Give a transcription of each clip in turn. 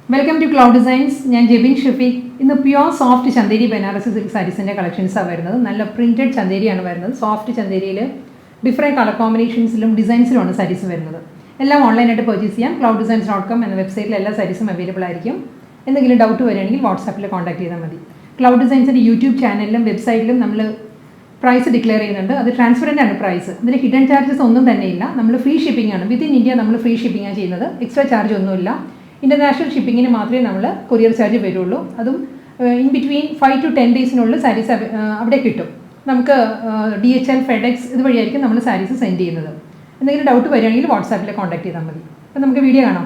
Welcome to Cloud Designs. I am Jebin Shafiq. In the pure soft Chanderi Banarasi Silk sarees collections are very printed Chanderi and soft Chanderi different color combinations designs on sarees all online at purchase clouddesigns.com and website all sarees available ആയിരിക്കും എന്തെങ്കിലും doubt വരികയാണെങ്കിൽ വാട്സാപ്പിൽ contact ചെയ്താൽ മതി cloud ഡിസൈൻസിന്റെ YouTube ചാനലിലും വെബ്സൈറ്റിലും നമ്മൾ price declare ചെയ്യുന്നുണ്ട് അത് ട്രാൻസ്പെറന്റ് ആണ് പ്രൈസ് അതിൽ ഹിഡൻ ചാർജസ് ഒന്നും തന്നെ ഇല്ല നമ്മൾ ഫ്രീ ഷിപ്പിംഗ് ആണ് വിത്തിൻ ഇന്ത്യ നമ്മൾ ഫ്രീ ഷിപ്പിംഗ് ആണ് ചെയ്യുന്നത് എക്സ്ട്രാ ചാർജ് ഒന്നുമില്ല ഇന്റർനാഷണൽ ഷിപ്പിംഗിന് മാത്രമേ നമ്മൾ കൊറിയർ ചാർജ് വരുള്ളൂ അതും ഇൻ ബിറ്റ്വീൻ 5 to 10 ഡേയ്സിനുള്ളിൽ സാരീസ് അവിടെ കിട്ടും നമുക്ക് DHL FedEx ഇതുവഴിയായിരിക്കും നമ്മൾ സാരീസ് സെൻഡ് ചെയ്യുന്നത് എന്തെങ്കിലും ഡൗട്ട് വരികയാണെങ്കിൽ വാട്സാപ്പിൽ കോൺടാക്ട് ചെയ്താൽ മതി അപ്പോൾ നമുക്ക് വീഡിയോ കാണാം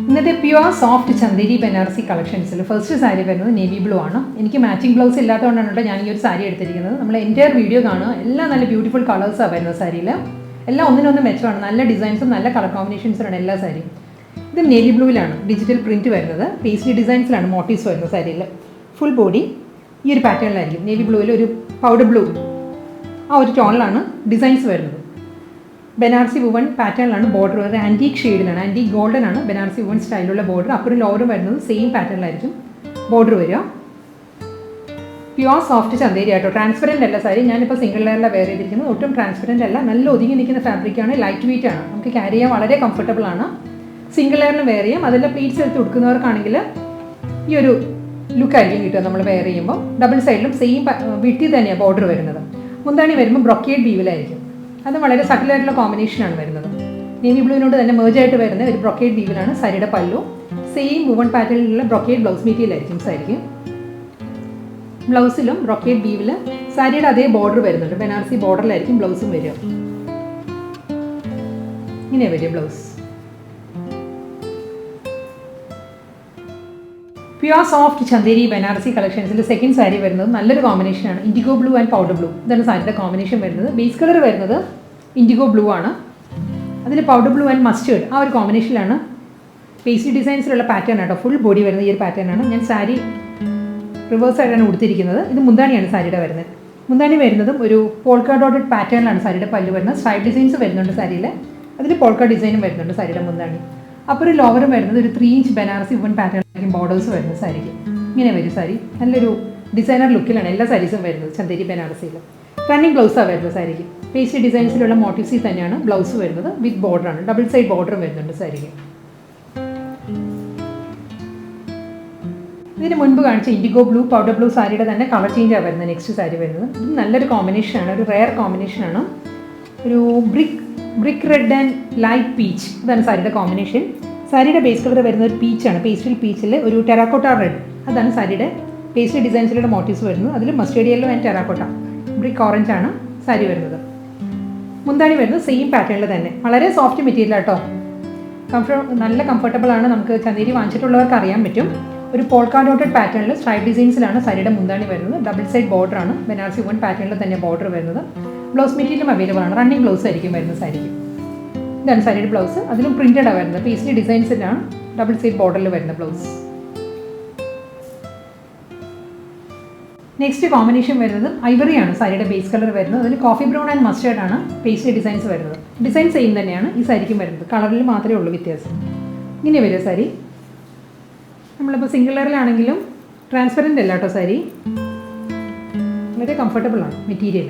ഇന്നത്തെ പ്യുവർ സോഫ്റ്റ് ചന്ദേരി ബനാറസി കളക്ഷൻസിൽ ഫസ്റ്റ് സാരി വരുന്നത് നേവി ബ്ലൂ ആണ് എനിക്ക് മാച്ചിങ് ബ്ലൗസ് ഇല്ലാത്തതുകൊണ്ടാണ് ഞാൻ ഈ ഒരു സാരി എടുത്തിരിക്കുന്നത് നമ്മൾ എൻ്റയർ വീഡിയോ കാണുക എല്ലാം നല്ല ബ്യൂട്ടിഫുൾ കളേഴ്സാണ് വരുന്നത് സാരിയിൽ എല്ലാം ഒന്നിനൊന്ന് മെച്ചമാണ് നല്ല ഡിസൈൻസും നല്ല കളർ കോമ്പിനേഷൻസിലാണ് എല്ലാ സാരിയും ഇത് നേവി ബ്ലൂവിലാണ് ഡിജിറ്റൽ പ്രിൻറ്റ് വരുന്നത് പേസ്ലി ഡിസൈൻസിലാണ് മോട്ടീവ്സ് വരുന്നത് സാരിയിൽ ഫുൾ ബോഡി ഈ ഒരു പാറ്റേണിലായിരിക്കും നേവി ബ്ലൂവിൽ ഒരു പൗഡർ ബ്ലൂ ആ ഒരു ടോണിലാണ് ഡിസൈൻസ് വരുന്നത് ബനാറസി വുവൺ പാറ്റേണിലാണ് ബോർഡർ വരുന്നത് ആൻറ്റീക് ഷെയ്ഡിലാണ് ആൻറ്റീക് ഗോൾഡൻ ആണ് ബനാറസി വുവൺ സ്റ്റൈലുള്ള ബോർഡർ അപ്പുറം ലോവറും വരുന്നത് സെയിം പാറ്റേണിലായിരിക്കും ബോർഡർ വരിക പ്യുവർ സോഫ്റ്റ് ചന്തേരി ആട്ടോ ട്രാൻസ്പെറൻറ്റ് അല്ല സാരി ഞാനിപ്പോൾ സിംഗിൾ ലെയറിലാണ് വെയർ ചെയ്തിരിക്കുന്നത് ഒട്ടും ട്രാൻസ്പെറൻറ്റ് അല്ല നല്ല ഒതുങ്ങി നിൽക്കുന്ന ഫാബ്രിക്കാണ് ലൈറ്റ് വെയിറ്റ് ആണ് നമുക്ക് ക്യാരി ചെയ്യാൻ വളരെ കംഫർട്ടബിൾ ആണ് സിംഗിൾ ലെയറിലും വെയർ ചെയ്യാം അതെല്ലാം പ്ലീറ്റ്സ് എടുത്ത് കൊടുക്കുന്നവർക്കാണെങ്കിൽ ഈ ഒരു ലുക്കായിരിക്കും കിട്ടുക നമ്മൾ വെയർ ചെയ്യുമ്പോൾ ഡബിൾ സൈഡിലും സെയിം വിട്ടി തന്നെയാണ് ബോർഡർ വരുന്നത് മുന്താണി വരുമ്പോൾ ബ്രൊക്കേഡ് വീവിലായിരിക്കും അത് വളരെ സട്ടിലായിട്ടുള്ള കോമ്പിനേഷനാണ് വരുന്നത് നേവി ബ്ലൂവിനോട് തന്നെ മേർജായിട്ട് വരുന്ന ഒരു ബ്രൊക്കേഡ് വീവിലാണ് സാരിയുടെ പല്ലു സെയിം വുവൺ പാറ്റേണിലുള്ള ബ്രൊക്കേഡ് ബ്ലൗസ് മെറ്റീരിയൽ ആയിരിക്കും സാരിക്ക് ബ്ലൗസിലും ബ്രൊക്കേഡ് വീവിൽ സാരിയുടെ അതേ ബോർഡർ വരുന്നുണ്ട് ബനാറസി ബോർഡറിലായിരിക്കും ബ്ലൗസും വരിക ഇങ്ങനെ വരിക blouse pure soft Chanderi Banarasi കളക്ഷൻസിൽ സെക്കൻഡ് സാരി വരുന്നത് നല്ലൊരു കോമ്പിനേഷനാണ് indigo blue and powder blue ഇതാണ് സാരിയുടെ കോമ്പിനേഷൻ വരുന്നത് ബേസ് കളർ വരുന്നത് ഇൻഡിഗോ ബ്ലൂ ആണ് അതിൽ പൗഡർ ബ്ലൂ ആൻഡ് മസ്റ്റേർഡ് ആ ഒരു കോമ്പിനേഷനിലാണ് പേസ്ലി ഡിസൈൻസിലുള്ള പാറ്റേൺ ആട്ടോ ഫുൾ ബോഡി വരുന്നത് ഈ ഒരു പാറ്റേൺ ആണ് ഞാൻ സാരി റിവേഴ്സ് ആയിട്ടാണ് കൊടുത്തിരിക്കുന്നത് ഇത് മുന്താണിയാണ് സാരിയുടെ വരുന്നത് മുന്താണി വരുന്നതും ഒരു പോൾക്ക ഡോട്ടഡ് പാറ്റേണിലാണ് സാരിയുടെ പല്ല് വരുന്നത് സ്ട്രൈപ്പ് ഡിസൈൻസ് വരുന്നുണ്ട് സാരിയിൽ അതിൽ പോൾക്ക ഡിസൈനും വരുന്നുണ്ട് സാരിയുടെ മുന്താണി അപ്പോൾ ഒരു ലോവറും വരുന്നത് ഒരു 3 inch Banarasi woven pattern borders വരുന്നത് സാരിക്ക് ഇങ്ങനെ വരും സാരി നല്ലൊരു ഡിസൈനർ ലുക്കിലാണ് എല്ലാ സാരീസും വരുന്നത് ചന്ദേരി ബനാറസിയിൽ റണ്ണിങ് ബ്ലൗസാണ് വരുന്നത് സാരിക്ക് പേസ്ലി ഡിസൈൻസിലുള്ള മോട്ടീവ്സിൽ തന്നെയാണ് ബ്ലൗസ് വരുന്നത് വിത്ത് ബോർഡറാണ് ഡബിൾ സൈഡ് ബോർഡറും വരുന്നുണ്ട് സാരിക്ക് ഇതിന് മുൻപ് കാണിച്ച ഇൻഡിഗോ ബ്ലൂ പൗഡർ ബ്ലൂ സാരിയുടെ തന്നെ കളർ ചേഞ്ചാണ് വരുന്നത് നെക്സ്റ്റ് സാരി വരുന്നത് ഇത് നല്ലൊരു കോമ്പിനേഷനാണ് ഒരു റെയർ കോമ്പിനേഷനാണ് ഒരു brick red and light peach ഇതാണ് സാരിയുടെ കോമ്പിനേഷൻ സാരിയുടെ ബേസ് കളർ വരുന്നത് ഒരു പീച്ചാണ് പേസ്റ്റൽ പീച്ചിൽ ഒരു ടെറാക്കോട്ട റെഡ് അതാണ് സാരിയുടെ പേസ്റ്റൽ ഡിസൈൻസിലുള്ള മോട്ടീവ്സ് വരുന്നത് അതിൽ mustard yellow and terracotta brick orange ആണ് സാരി വരുന്നത് മുന്താണി വരുന്നത് സെയിം പാറ്റേണിൽ തന്നെ വളരെ സോഫ്റ്റ് മെറ്റീരിയൽ ആട്ടോ നല്ല കംഫർട്ടബിൾ ആണ് നമുക്ക് ചന്ദേരി വാങ്ങിച്ചിട്ടുള്ളവർക്ക് അറിയാൻ പറ്റും ഒരു പോൾക്ക ഡോട്ടഡ് പാറ്റേണിൽ സ്ട്രൈപ്പ് ഡിസൈൻസിലാണ് സാരിയുടെ മുന്താണി വരുന്നത് ഡബിൾ സൈഡ് ബോർഡർ ആണ് ബനാറസി വുവൺ പാറ്റേണിൽ തന്നെ ബോർഡർ വരുന്നത് ബ്ലൗസ് മെറ്റീരിയലും അവൈലബിൾ ആണ് റണ്ണിങ് ബ്ലൗസ് ആയിരിക്കും വരുന്നത് സാരിക്ക് ഇതാണ് സാരിയുടെ ബ്ലൗസ് അതിലും പ്രിന്റഡാണ് വരുന്നത് പേസ്ലി ഡിസൈൻസിലാണ് ഡബിൾ സൈഡ് ബോർഡറിൽ വരുന്ന ബ്ലൗസ് നെക്സ്റ്റ് കോമ്പിനേഷൻ വരുന്നത് ഐവറിയാണ് സാരിയുടെ ബേസ് കളർ വരുന്നത് അതിൽ കോഫി ബ്രൗൺ ആൻഡ് മസ്റ്റേർഡ് ആണ് പേസ്ലി ഡിസൈൻസ് വരുന്നത് ഡിസൈൻ സെയിം തന്നെയാണ് ഈ സാരിക്കും വരുന്നത് കളറിൽ മാത്രമേ ഉള്ളൂ വ്യത്യാസം ഇങ്ങനെ വരിക സാരി നമ്മളിപ്പോൾ സിംഗിൾ ലെയറിലാണെങ്കിലും ട്രാൻസ്പെറൻ്റ് അല്ല കേട്ടോ സാരി വളരെ കംഫർട്ടബിൾ ആണ് മെറ്റീരിയൽ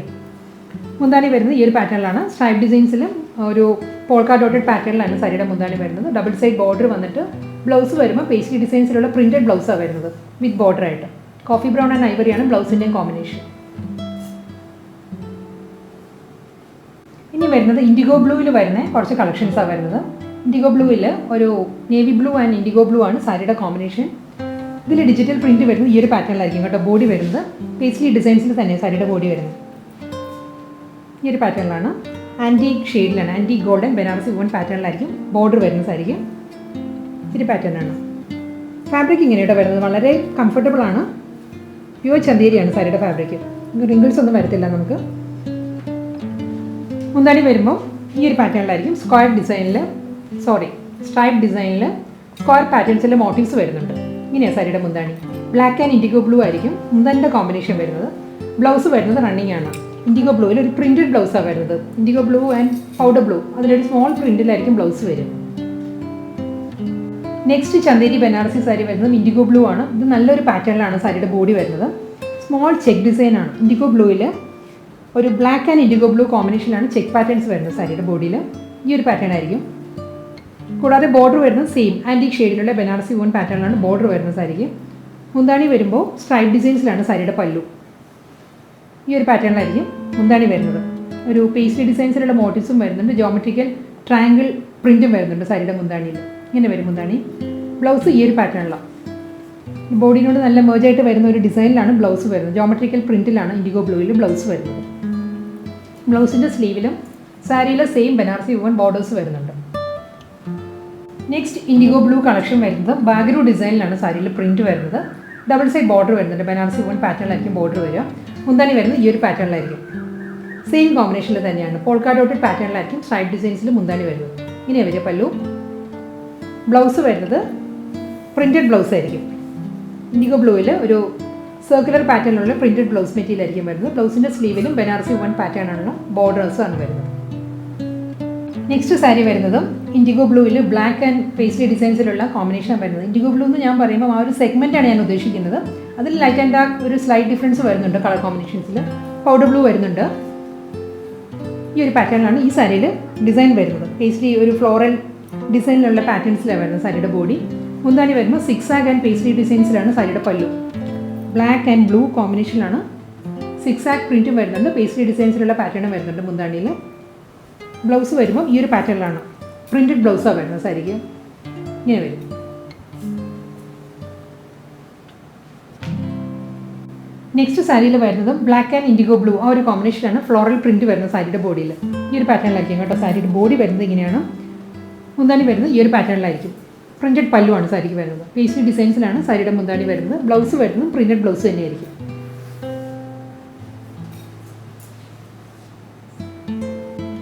മുന്താണി വരുന്നത് ഈ ഒരു പാറ്റേണിലാണ് സ്ട്രൈപ്പ് ഡിസൈൻസിലും ഒരു പോൾക്ക ഡോട്ടഡ് പാറ്റേണിലാണ് സാരിയുടെ മുന്താണി വരുന്നത് ഡബിൾ സൈഡ് ബോർഡർ വന്നിട്ട് ബ്ലൗസ് വരുമ്പോൾ പേസ്ലി ഡിസൈൻസിലുള്ള പ്രിന്റഡ് ബ്ലൗസാണ് വരുന്നത് വിത്ത് ബോർഡർ ആയിട്ട് കോഫി ബ്രൗൺ ആൻഡ് ഐവറിയാണ് ബ്ലൗസിൻ്റെയും കോമ്പിനേഷൻ ഇനി വരുന്നത് ഇൻഡിഗോ ബ്ലൂവിൽ വരുന്ന കുറച്ച് കളക്ഷൻസാണ് വരുന്നത് ഇൻഡിഗോ ബ്ലൂവിൽ ഒരു navy blue and indigo blue ആണ് സാരിയുടെ കോമ്പിനേഷൻ ഇതിൽ ഡിജിറ്റൽ പ്രിന്റ് വരുന്നത് ഈ ഒരു പാറ്റേണിലായിരിക്കും കേട്ടോ ബോഡി വരുന്നത് പേസ്ലി ഡിസൈൻസിൽ തന്നെ സാരിയുടെ ബോഡി വരുന്നത് ഈ ഒരു പാറ്റേണിലാണ് ആൻറ്റീക് ഷെയ്ഡിലാണ് ആൻറ്റീക് ഗോൾഡൻ ബനാറസി വുവൺ പാറ്റേണിലായിരിക്കും ബോർഡർ വരുന്ന സാരിക്ക് ഇത്തിരി പാറ്റേണാണ് ഫാബ്രിക് ഇങ്ങനെയായിട്ട് വരുന്നത് വളരെ കംഫർട്ടബിൾ ആണ് പ്യുവർ ചന്തേരിയാണ് സാരിയുടെ ഫാബ്രിക് റിങ്കിൾസ് ഒന്നും വരത്തില്ല നമുക്ക് മുന്താണി വരുമ്പോൾ ഈ ഒരു പാറ്റേണിലായിരിക്കും സ്ട്രൈപ്പ് ഡിസൈനിൽ സ്ക്വയർ പാറ്റേൺസിലെ മോട്ടീവ്സ് വരുന്നുണ്ട് ഇങ്ങനെയാണ് സാരിയുടെ മുന്താണി ബ്ലാക്ക് ആൻഡ് ഇൻഡിഗോ ബ്ലൂ ആയിരിക്കും മുന്താനിയുടെ കോമ്പിനേഷൻ വരുന്നത് ബ്ലൗസ് വരുന്നത് റണ്ണിങ് ആണ് ഇൻഡിഗോ ബ്ലൂവിൽ ഒരു പ്രിൻറ്റഡ് ബ്ലൗസാണ് വരുന്നത്. Indigo blue and powder blue, അതിലൊരു സ്മോൾ പ്രിൻറ്റിലായിരിക്കും ബ്ലൗസ് വരും. നെക്സ്റ്റ് ചന്ദേരി ബനാറസി സാരി വരുന്നത് ഇൻഡിഗോ ബ്ലൂ ആണ്. ഇത് നല്ലൊരു പാറ്റേണിലാണ് സാരിയുടെ ബോഡി വരുന്നത്. സ്മോൾ ചെക്ക് ഡിസൈൻ ആണ്. ഇൻഡിഗോ ബ്ലൂവിൽ ഒരു ബ്ലാക്ക് ആൻഡ് ഇൻഡിഗോ ബ്ലൂ കോമ്പിനേഷനിലാണ് ചെക്ക് പാറ്റേൺസ് വരുന്നത് സാരിയുടെ ബോഡിയിൽ. ഈ ഒരു പാറ്റേൺ ആയിരിക്കും. കൂടാതെ ബോർഡർ വരുന്നത് സെയിം ആൻറ്റിക് ഷെയ്ഡിലുള്ള ബനാറസി വൂൺ പാറ്റേണിലാണ് ബോർഡർ വരുന്നത് സാരിക്ക്. മുന്താണി വരുമ്പോൾ സ്ട്രൈപ്പ് ഡിസൈൻസിലാണ് സാരിയുടെ പല്ലു. ഈ ഒരു പാറ്റേണിലായിരിക്കും മുന്താണി വരുന്നത്. ഒരു പേസ്ട്രി ഡിസൈൻസിലുള്ള മോട്ടീവ്സും വരുന്നുണ്ട്. ജോമെട്രിക്കൽ ട്രയാങ്കിൾ പ്രിൻറ്റും വരുന്നുണ്ട് സാരിയുടെ മുന്താണിയിൽ. ഇങ്ങനെ വരും മുന്താണി. ബ്ലൗസ് ഈ ഒരു പാറ്റേണിലാണ്. ബോഡിനോട് നല്ല മേജായിട്ട് വരുന്ന ഒരു ഡിസൈനിലാണ് ബ്ലൗസ് വരുന്നത്. ജോമെട്രിക്കൽ പ്രിൻറ്റിലാണ് ഇൻഡിഗോ ബ്ലൂവിൽ ബ്ലൗസ് വരുന്നത്. ബ്ലൗസിൻ്റെ സ്ലീവിലും സാരിയിലെ സെയിം ബനാറസി വൂൺ ബോർഡേഴ്സ് വരുന്നുണ്ട്. നെക്സ്റ്റ് ഇൻഡിഗോ ബ്ലൂ കളക്ഷൻ വരുന്നത് ബാഗരൂ ഡിസൈനിലാണ് സാരിയിൽ പ്രിൻറ്റ് വരുന്നത്. ഡബിൾ സൈഡ് ബോർഡർ വരുന്നുണ്ട്. ബനാറസി വൂൺ പാറ്റേണിലായിരിക്കും ബോർഡർ വരിക. മുന്താണി വരുന്നത് ഈ ഒരു പാറ്റേണിലായിരിക്കും. സെയിം കോമ്പിനേഷനിൽ തന്നെയാണ്. പോൾക്കാ ഡോട്ടഡ് പാറ്റേണിലായിരിക്കും സ്ട്രൈപ്പ് ഡിസൈൻസിൽ മുന്താണി വരുന്നത്. ഇങ്ങനെ വരിക പല്ലു. ബ്ലൗസ് വരുന്നത് പ്രിൻറ്റഡ് ബ്ലൗസ് ആയിരിക്കും. ഇൻഡിഗോ ബ്ലൂവിൽ ഒരു സർക്കുലർ പാറ്റേണിലുള്ള പ്രിൻറ്റഡ് ബ്ലൗസ് മെറ്റീരിയൽ ആയിരിക്കും വരുന്നത്. ബ്ലൗസിൻ്റെ സ്ലീവിലും ബനാറസി വൺ പാറ്റേണാണ് ബോർഡേഴ്സാണ് വരുന്നത്. നെക്സ്റ്റ് സാരി വരുന്നതും ഇൻഡിഗോ ബ്ലൂവിൽ ബ്ലാക്ക് ആൻഡ് പേസ്ട്രി ഡിസൈൻസിലുള്ള കോമ്പിനേഷൻ വരുന്നത്. ഇൻഡിഗോ ബ്ലൂ എന്ന് ഞാൻ പറയുമ്പോൾ ആ ഒരു സെഗ്മെൻറ്റാണ് ഞാൻ ഉദ്ദേശിക്കുന്നത്. അതിൽ ലൈറ്റ് ആൻഡ് ഡാർക്ക് ഒരു സ്ലൈറ്റ് ഡിഫറൻസ് വരുന്നുണ്ട് കളർ കോമ്പിനേഷൻസിൽ. പൗഡർ ബ്ലൂ വരുന്നുണ്ട്. ഈ ഒരു പാറ്റേണിലാണ് ഈ സാരിയിൽ ഡിസൈൻ വരുന്നത്. പേസ്ട്രി ഒരു ഫ്ലോറൽ ഡിസൈനിലുള്ള പാറ്റേൺസിലാണ് വരുന്നത് സാരിയുടെ ബോഡി. മുന്താണി വരുമ്പോൾ സിക്സാഗ് ആൻഡ് പേസ്ട്രി ഡിസൈൻസിലാണ് സാരിയുടെ പല്ലു. ബ്ലാക്ക് ആൻഡ് ബ്ലൂ കോമ്പിനേഷനിലാണ് സിക്സാഗ് പ്രിൻറ്റും വരുന്നുണ്ട്. പേസ്ട്രി ഡിസൈൻസിലുള്ള പാറ്റേണും വരുന്നുണ്ട് മുന്താണിയിൽ. ബ്ലൗസ് വരുമ്പോൾ ഈ ഒരു പാറ്റേണിലാണ് പ്രിൻറ്റഡ് ബ്ലൗസാണ് വരുന്നത് സാരിക്ക്. ഇങ്ങനെ വരും. നെക്സ്റ്റ് സാരിയിൽ വരുന്നതും ബ്ലാക്ക് ആൻഡ് ഇൻഡിഗോ ബ്ലൂ ആ ഒരു കോമ്പിനേഷനാണ് ഫ്ലോറൽ പ്രിൻറ്റ് വരുന്നത് സാരിയുടെ ബോഡിയിൽ. ഈ ഒരു പാറ്റേണിലായിരിക്കും കേട്ടോ. സാരിയുടെ ബോഡി വരുന്നത് ഇങ്ങനെയാണ്. മുന്താണി വരുന്നത് ഈ ഒരു പാറ്റേണിലായിരിക്കും. പ്രിൻറ്റഡ് പല്ലുവാണ് സാരിക്ക് വരുന്നത്. പേസ്ട്രി ഡിസൈൻസിലാണ് സാരിയുടെ മുന്താണി വരുന്നത്. ബ്ലൗസ് വരുന്നത് പ്രിൻറ്റഡ് ബ്ലൗസ് തന്നെയായിരിക്കും.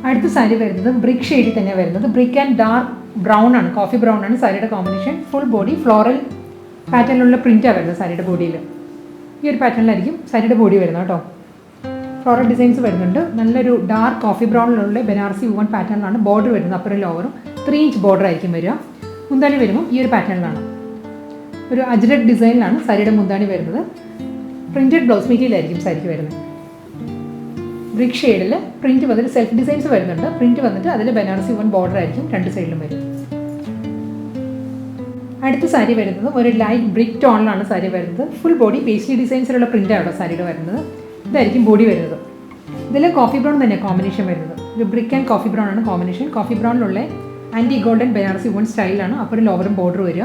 അടുത്ത സാരി വരുന്നത് ബ്രിക്ക് ഷെയ്ഡിൽ തന്നെ വരുന്നത്. ബ്രിക്ക് ആൻഡ് ഡാർക്ക് ബ്രൗൺ ആണ്, കോഫി ബ്രൗൺ ആണ് സാരിയുടെ കോമ്പിനേഷൻ. ഫുൾ ബോഡി ഫ്ലോറൽ പാറ്റേണിലുള്ള പ്രിൻറ്റാണ് വരുന്നത് സാരിയുടെ ബോഡിയിൽ. ഈ ഒരു പാറ്റേണിലായിരിക്കും സാരിയുടെ ബോഡി വരുന്നത് കേട്ടോ. ഫ്ലോറൽ ഡിസൈൻസ് വരുന്നുണ്ട്. നല്ലൊരു ഡാർക്ക് കോഫി ബ്രൗണിലുള്ള ബനാറസി വൂൺ പാറ്റേണിലാണ് ബോർഡർ വരുന്നത്. അപ്പറും ലോവറും 3 ഇഞ്ച് ബോർഡർ ആയിരിക്കും വരിക. മുന്താണി വരുമ്പോൾ ഈ ഒരു പാറ്റേണിലാണ്. ഒരു അജ്രക് ഡിസൈനിലാണ് സാരിയുടെ മുന്താണി വരുന്നത്. പ്രിൻറ്റഡ് ബ്ലൗസ് മെറ്റീരിയലായിരിക്കും സാരിക്ക് വരുന്നത്. ബ്രിക്ക് ഷെയ്ഡിൽ പ്രിൻറ്റ് വന്നിട്ട് സെൽഫ് ഡിസൈൻസ് വരുന്നുണ്ട്. പ്രിൻറ്റ് വന്നിട്ട് അതിൽ ബനാറസി വൺ ബോർഡർ ആയിരിക്കും രണ്ട് സൈഡിലും വരും. അടുത്ത സാരി വരുന്നത് ഒരു ലൈറ്റ് ബ്രിക്ക് ടോണിലാണ് സാരി വരുന്നത്. ഫുൾ ബോഡി പേസ്ട്രി ഡിസൈൻസിലുള്ള പ്രിൻ്റാണ് സാരിയുടെ വരുന്നത്. ഇതായിരിക്കും ബോഡി വരുന്നത്. ഇതിൽ കോഫി ബ്രൗൺ തന്നെ കോമ്പിനേഷൻ വരുന്നത്. ഒരു ബ്രിക്ക് ആൻഡ് കോഫി ബ്രൗൺ ആണ് കോമ്പിനേഷൻ. കോഫി ബ്രൗണിലുള്ള ആൻറ്റി ഗോൾഡൻ ബനാറസി വൺ സ്റ്റൈലാണ് അപ്പറും ലോവറും ബോർഡർ വരിക.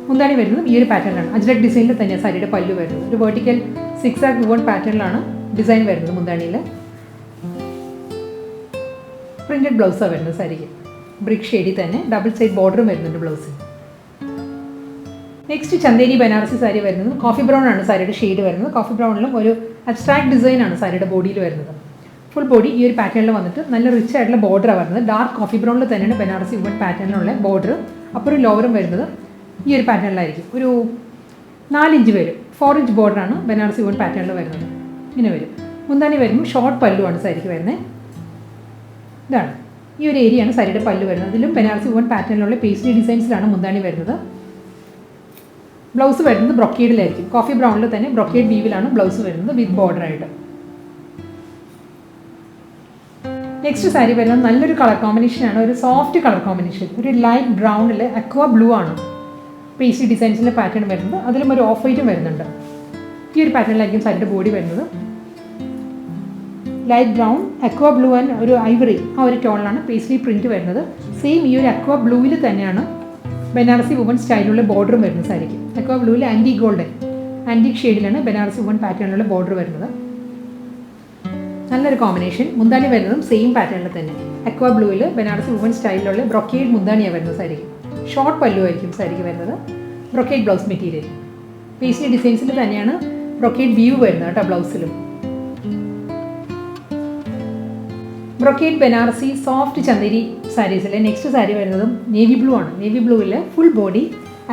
മുന്താണി വരുന്നത് ഈ ഒരു പാറ്റേണിലാണ്. അജ്രക് ഡിസൈനിൽ തന്നെയാണ് സാരിയുടെ പല്ലു വരുന്നത്. ഒരു വെർട്ടിക്കൽ സിക്സാഗ് വൺ പാറ്റേണിലാണ് ഡിസൈൻ വരുന്നത് മുന്താണിയിൽ. പ്രിൻറ്റഡ് ബ്ലൗസാണ് വരുന്നത് സാരിക്ക്. ബ്രിക്ക് ഷെയ്ഡിൽ തന്നെ ഡബിൾ സൈഡ് ബോർഡറും വരുന്നുണ്ട് ബ്ലൗസിൽ. നെക്സ്റ്റ് ചന്ദേരി ബനാറസി സാരി വരുന്നത് കോഫി ബ്രൗൺ ആണ് സാരിയുടെ ഷെയ്ഡ് വരുന്നത്. കോഫി ബ്രൗണിലും ഒരു അബ്സ്ട്രാക്ട് ഡിസൈനാണ് സാരിയുടെ ബോഡിയിൽ വരുന്നത്. ഫുൾ ബോഡി ഈ ഒരു പാറ്റേണിൽ വന്നിട്ട് നല്ല റിച്ച് ആയിട്ടുള്ള ബോർഡറാണ് വരുന്നത്. ഡാർക്ക് കോഫി ബ്രൗണിൽ തന്നെയാണ് ബനാറസി വൺ പാറ്റേണിലുള്ള ബോർഡർ. അപ്പറും ലോവറും വരുന്നത് ഈ ഒരു പാറ്റേണിലായിരിക്കും. ഒരു 4 ഇഞ്ച് വരും. 4 ഇഞ്ച് ബോർഡറാണ് ബനാറസി വൺ പാറ്റേണിൽ വരുന്നത്. ഇങ്ങനെ വരും. മുന്താണി വരുമ്പോൾ ഷോർട്ട് പല്ലുവാണ് സാരിക്ക് വരുന്നത്. ഇതാണ് ഈ ഒരു ഏരിയയാണ് സാരിയുടെ പല്ലു വരുന്നത്. ഇതിലും ബനാറസി വൺ പാറ്റേണിലുള്ള പേസ്ട്രി ഡിസൈൻസിലാണ് മുന്താണി വരുന്നത്. ബ്ലൗസ് വരുന്നത് ബ്രൊക്കേഡിലായിരിക്കും. കോഫി ബ്രൗണിൽ തന്നെ ബ്രൊക്കേഡ് വീവിലാണ് ബ്ലൗസ് വരുന്നത് വിത്ത് ബോർഡറായിട്ട്. നെക്സ്റ്റ് സാരി വരുന്നത് നല്ലൊരു കളർ കോമ്പിനേഷനാണ്. ഒരു സോഫ്റ്റ് കളർ കോമ്പിനേഷൻ. ഒരു ലൈറ്റ് ബ്രൗണിൽ അക്വ ബ്ലൂ ആണ് പേസ്ട്രി ഡിസൈൻസിൻ്റെ പാറ്റേൺ വരുന്നത്. അതിലും ഒരു ഓഫ് വൈറ്റും വരുന്നുണ്ട്. ഈ ഒരു പാറ്റേണിലായിരിക്കും സാരിയുടെ ബോഡി വരുന്നത്. Light brown, aqua blue and ഒരു ഐവറി ആ ഒരു ടോണിലാണ് പേസ്ട്രി പ്രിൻറ്റ് വരുന്നത്. സെയിം ഈ ഒരു അക്വ ബ്ലൂവിൽ തന്നെയാണ് ബനാറസി വുമൺ സ്റ്റൈലുള്ള ബോർഡറും വരുന്നത് സാരിക്ക്. അക്വ ബ്ലൂവിൽ ആൻറ്റി ഗോൾഡൻ ആൻറ്റിക് ഷെയ്ഡിലാണ് ബനാറസി വുമൺ പാറ്റേണിലുള്ള ബോർഡർ വരുന്നത്. നല്ലൊരു കോമ്പിനേഷൻ. മുന്താണി വരുന്നതും സെയിം പാറ്റേണിൽ തന്നെ അക്വ ബ്ലൂവിൽ ബനാറസി വുമൺ സ്റ്റൈലിലുള്ള ബ്രൊക്കേഡ് മുന്താണിയാണ് വരുന്നത് സാരിക്ക്. ഷോർട്ട് പല്ലു ആയിരിക്കും സാരിക്ക് വരുന്നത്. ബ്രൊക്കേഡ് ബ്ലൗസ് മെറ്റീരിയൽ പേസ്ട്രി ഡിസൈൻസിൽ തന്നെയാണ് ബ്രൊക്കേഡ് വീവ് വരുന്നത് കേട്ടോ ബ്ലൗസിലും. ബ്രൊക്കേഡ് ബനാറസി സോഫ്റ്റ് ചന്ദേരി സാരീസിലെ നെക്സ്റ്റ് സാരി വരുന്നതും നേവി ബ്ലൂ ആണ്. നേവി ബ്ലൂവിൽ ഫുൾ ബോഡി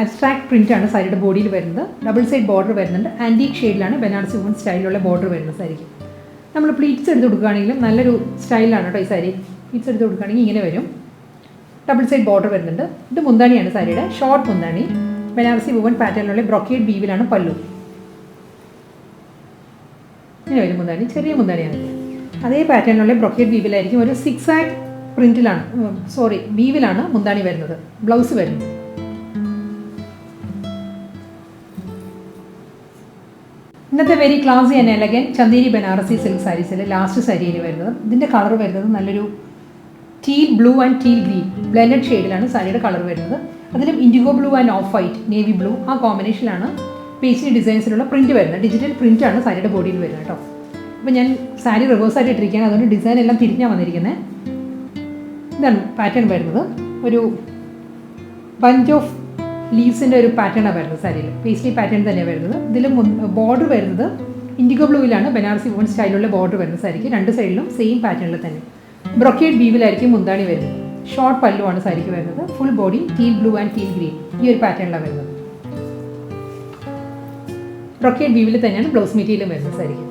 അബ്സ്ട്രാക്ട് പ്രിൻ്റാണ് സാരിയുടെ ബോഡിയിൽ വരുന്നത്. ഡബിൾ സൈഡ് ബോർഡർ വരുന്നുണ്ട്. ആൻറ്റീക് ഷെയ്ഡിലാണ് ബനാറസി വുമൺ സ്റ്റൈലിലുള്ള ബോർഡർ വരുന്നത് സാരിക്ക്. നമ്മൾ പ്ലീറ്റ്സ് എടുത്ത് കൊടുക്കുകയാണെങ്കിലും നല്ലൊരു സ്റ്റൈലാണ് കേട്ടോ ഈ സാരി. പ്ലീറ്റ്സ് എടുത്ത് കൊടുക്കുകയാണെങ്കിൽ ഇങ്ങനെ വരും. ഡബിൾ സൈഡ് ബോർഡർ വരുന്നുണ്ട്. ഇത് മുന്താണിയാണ് സാരിയുടെ, ഷോർട്ട് മുന്താണി. ബനാറസി വുവൻ പാറ്റേണിലുള്ള ബ്രൊക്കേഡ് വീവിലാണ് പല്ലു. ഇങ്ങനെ വരും മുന്താണി, ചെറിയ മുന്താണിയാണ്. അതേ പാറ്റേണിലുള്ള ബ്രൊക്കേഡ് വീവിലായിരിക്കും ഒരു 6 പ്രിന്റിലാണ്, വീവിലാണ് മുന്താണി വരുന്നത്. ബ്ലൗസ് വരുന്നത്. ഇന്നത്തെ very classy and elegant Chanderi Banarasi silk സാരീസിൽ ലാസ്റ്റ് സാരിയിൽ വരുന്നത്. ഇതിൻ്റെ കളർ വരുന്നത് നല്ലൊരു teal blue and teal green blended ഷെയ്ഡിലാണ് സാരിയുടെ കളർ വരുന്നത്. അതിലും indigo blue and off white, navy blue, ആ കോമ്പിനേഷനിലാണ് പേസ്ട്രി ഡിസൈൻസിലുള്ള പ്രിൻറ്റ് വരുന്നത്. ഡിജിറ്റൽ പ്രിൻ്റാണ് സാരിയുടെ ബോഡിയിൽ വരുന്നത് കേട്ടോ. അപ്പോൾ ഞാൻ സാരി റിവേഴ്സ് ആയിട്ട് ഇട്ടിരിക്കുകയാണ്, അതുകൊണ്ട് ഡിസൈൻ എല്ലാം തിരിഞ്ഞാണ് വന്നിരിക്കുന്നത്. ഇതാണ് പാറ്റേൺ വരുന്നത്. ഒരു ബഞ്ച് ഓഫ് ലീവ്സിൻ്റെ ഒരു പാറ്റേണാണ് വരുന്നത് സാരിയിൽ. പേസ്ട്രി പാറ്റേൺ തന്നെയാണ് വരുന്നത്. ഇതിൽ ബോർഡർ വരുന്നത് ഇൻഡിഗോ ബ്ലൂവിലാണ് ബനാറസി വുവൻ സ്റ്റൈലുള്ള ബോർഡർ വരുന്നത് സാരിക്ക്. രണ്ട് സൈഡിലും സെയിം പാറ്റേണിൽ തന്നെ. ബ്രൊക്കേഡ് വീവിലായിരിക്കും മുന്താണി വരുന്നത്. ഷോർട്ട് പല്ലുവാണ് സാരിക്ക് വരുന്നത്. Full body teal blue and teal green ഈ ഒരു പാറ്റേണിലാണ് വരുന്നത്. ബ്രൊക്കേഡ് വീവിൽ തന്നെയാണ് ബ്ലൗസ് മെറ്റീരിയലും വരുന്നത് സാരിക്ക്.